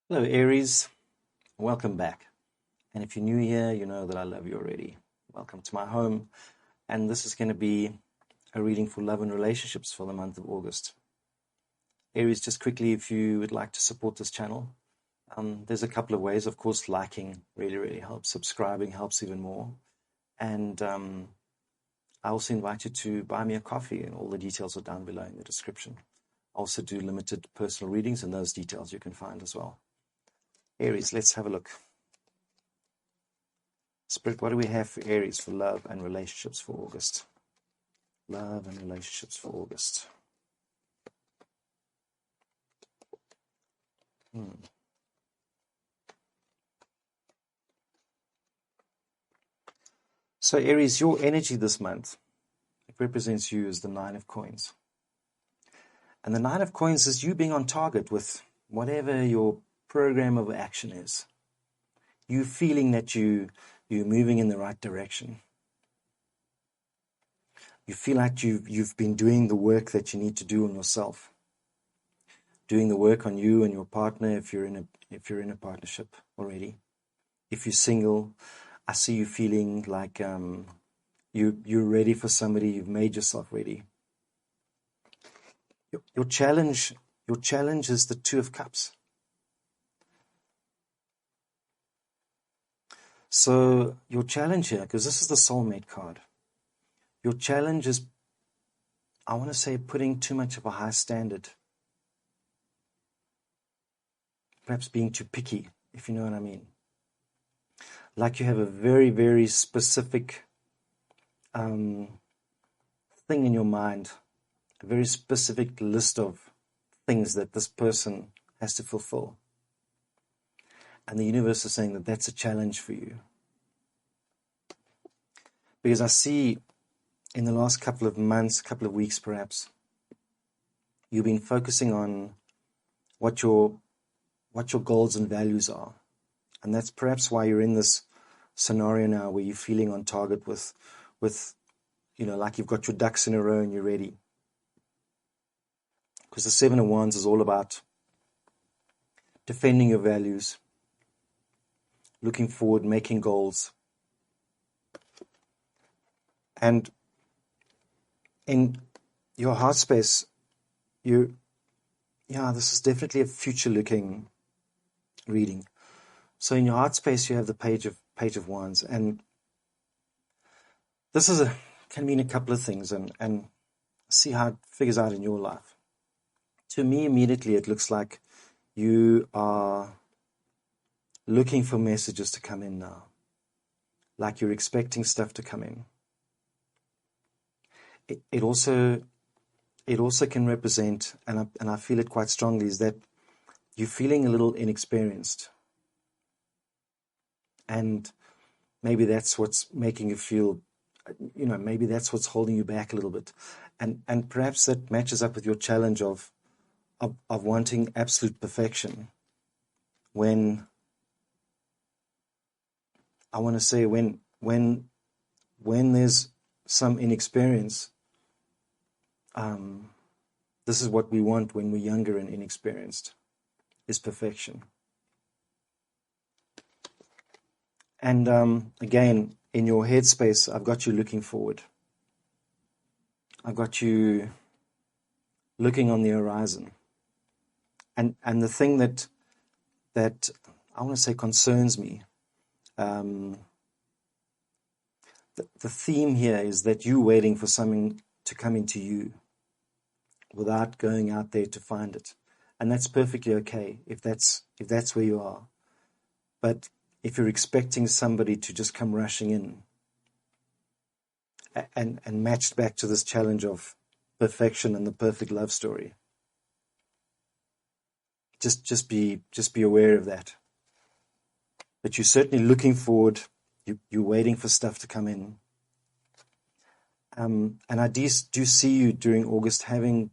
Hello, Aries. Welcome back. And if you're new here, you know that I love you already. Welcome to my home. And this is going to be a reading for love and relationships for the month of August. Aries, just quickly, if you would like to support this channel, there's a couple of ways. Of course, liking really, really helps. Subscribing helps even more. And I also invite you to buy me a coffee, and all the details are down below in the description. I also do limited personal readings, and those details you can find as well. Aries, let's have a look. Spirit, what do we have for Aries for love and relationships for August? Love and relationships for August. So Aries, your energy this month, it represents you as the Nine of Coins. And the Nine of Coins is you being on target with whatever your program of action is. You feeling that you're moving in the right direction. You feel like you've been doing the work that you need to do on yourself. Doing the work on you and your partner if you're in a partnership already. If you're single, I see you feeling like you're ready for somebody. You've made yourself ready. Your challenge is the Two of Cups. So your challenge here, because this is the soulmate card, your challenge is, I want to say, putting too much of a high standard. Perhaps being too picky, if you know what I mean. Like you have a very, very specific thing in your mind, a very specific list of things that this person has to fulfill. And the universe is saying that that's a challenge for you. Because I see in the last couple of months, couple of weeks perhaps, you've been focusing on what your goals and values are. And that's perhaps why you're in this scenario now where you're feeling on target with like you've got your ducks in a row and you're ready. Because the Seven of Wands is all about defending your values, looking forward, making goals. And in your heart space, this is definitely a future-looking reading. So in your heart space, you have the Page of Wands, and this can mean a couple of things, and see how it figures out in your life. To me, immediately, it looks like you are looking for messages to come in now, like you're expecting stuff to come in. It also can represent, and I feel it quite strongly, is that you're feeling a little inexperienced. And maybe that's what's making you feel, maybe that's what's holding you back a little bit. And perhaps that matches up with your challenge of wanting absolute perfection. When, I want to say, when there's some inexperience, this is what we want when we're younger and inexperienced, is perfection. And again, in your headspace, I've got you looking forward. I've got you looking on the horizon. And the thing that I want to say concerns me, the theme here is that you're waiting for something to come into you without going out there to find it. And that's perfectly okay if that's where you are. But if you're expecting somebody to just come rushing in and matched back to this challenge of perfection and the perfect love story, just be aware of that. But you're certainly looking forward. You're waiting for stuff to come in. And I do see you during August having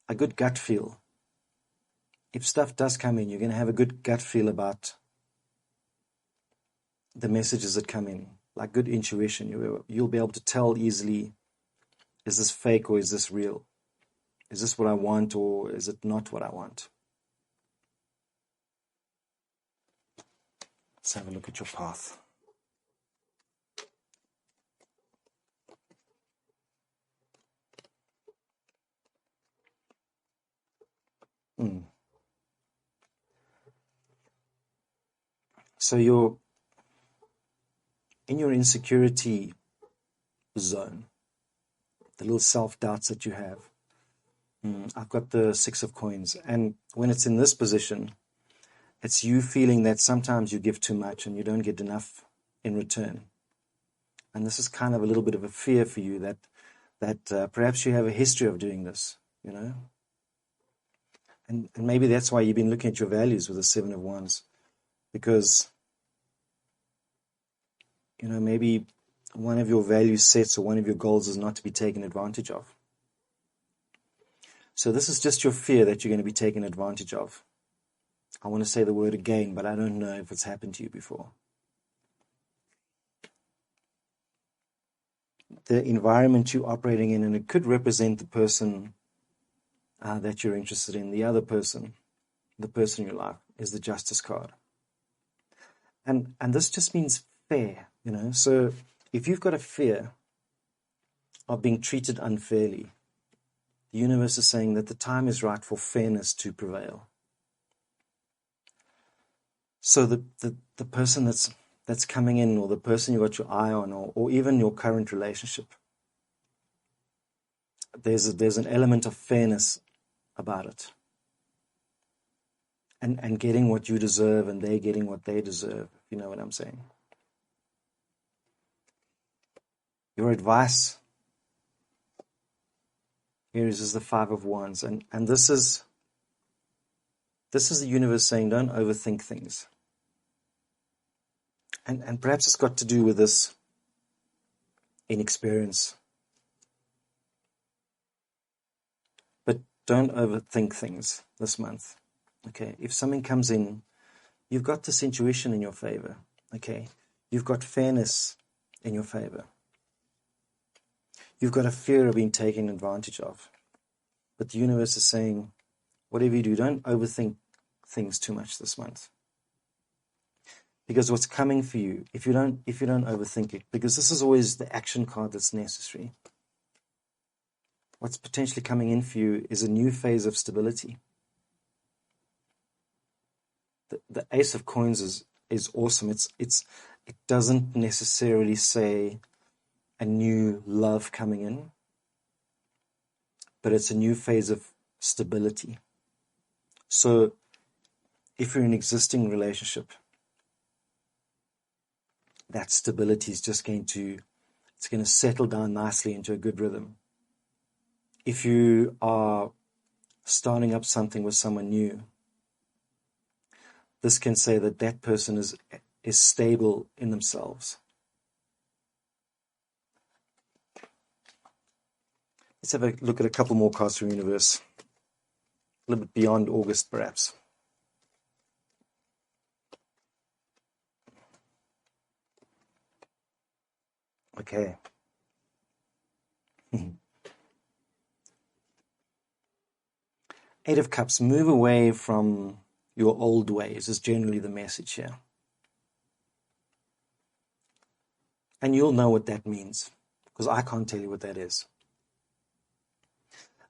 a good gut feel. If stuff does come in, you're going to have a good gut feel about the messages that come in, like good intuition. You'll be able to tell easily, is this fake or is this real? Is this what I want or is it not what I want? Let's have a look at your path. So you're in your insecurity zone, the little self-doubts that you have. I've got the 6 of coins, and when it's in this position, it's you feeling that sometimes you give too much and you don't get enough in return. And this is kind of a little bit of a fear for you that perhaps you have a history of doing this, you know. And maybe that's why you've been looking at your values with the 7 of Wands, because, you know, maybe one of your value sets or one of your goals is not to be taken advantage of. So this is just your fear that you're going to be taken advantage of. I want to say the word again, but I don't know if it's happened to you before. The environment you're operating in, and it could represent the person that you're interested in. The other person, the person in your life, is the Justice card. And this just means fair, you know. So if you've got a fear of being treated unfairly, the universe is saying that the time is right for fairness to prevail. So the person that's coming in, or the person you got your eye on, or even your current relationship, there's an element of fairness about it. And getting what you deserve, and they getting what they deserve, if you know what I'm saying. Your advice, Aries, is the 5 of Wands, and this is the universe saying, don't overthink things. And perhaps it's got to do with this inexperience. But don't overthink things this month. Okay, if something comes in, you've got this intuition in your favor. Okay, you've got fairness in your favor. You've got a fear of being taken advantage of. But the universe is saying, whatever you do, don't overthink things too much this month. Because what's coming for you, if you don't overthink it, because this is always the action card that's necessary. What's potentially coming in for you is a new phase of stability. The Ace of Coins is awesome. It doesn't necessarily say a new love coming in, but it's a new phase of stability. So if you're in an existing relationship, that stability is just going to settle down nicely into a good rhythm. If you are starting up something with someone new, this can say that person is stable in themselves. Let's have a look at a couple more cards from the universe. A little bit beyond August, perhaps. Okay. 8 of Cups, move away from your old ways is generally the message here. And you'll know what that means, because I can't tell you what that is.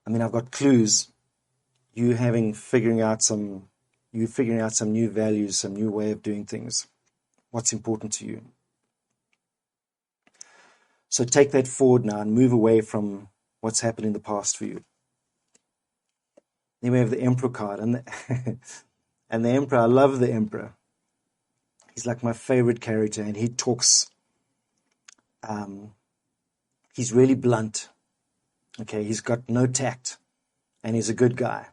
I mean, I've got clues. You figuring out some new values, some new way of doing things. What's important to you? So take that forward now and move away from what's happened in the past for you. Then we have the Emperor card, and the Emperor. I love the Emperor. He's like my favorite character, and he talks. He's really blunt. Okay, he's got no tact, and he's a good guy.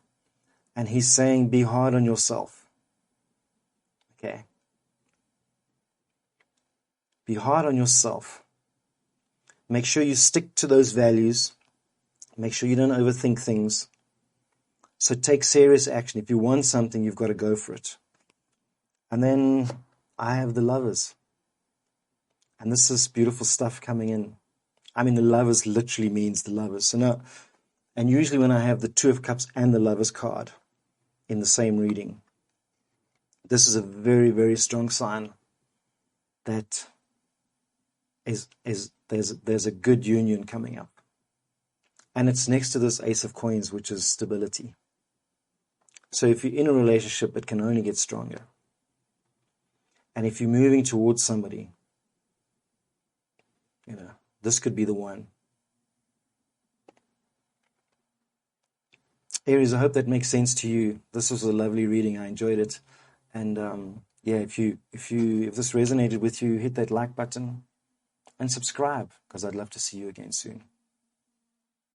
And he's saying, be hard on yourself. Okay. Be hard on yourself. Make sure you stick to those values. Make sure you don't overthink things. So take serious action. If you want something, you've got to go for it. And then I have the Lovers. And this is beautiful stuff coming in. I mean, the Lovers literally means the Lovers. So now, and usually when I have the 2 of Cups and the Lovers card in the same reading, this is a very, very strong sign that there's a good union coming up. And it's next to this Ace of Coins, which is stability. So if you're in a relationship, it can only get stronger. And if you're moving towards somebody, this could be the one. Aries, I hope that makes sense to you. This was a lovely reading. I enjoyed it. And if this resonated with you, hit that like button and subscribe, because I'd love to see you again soon.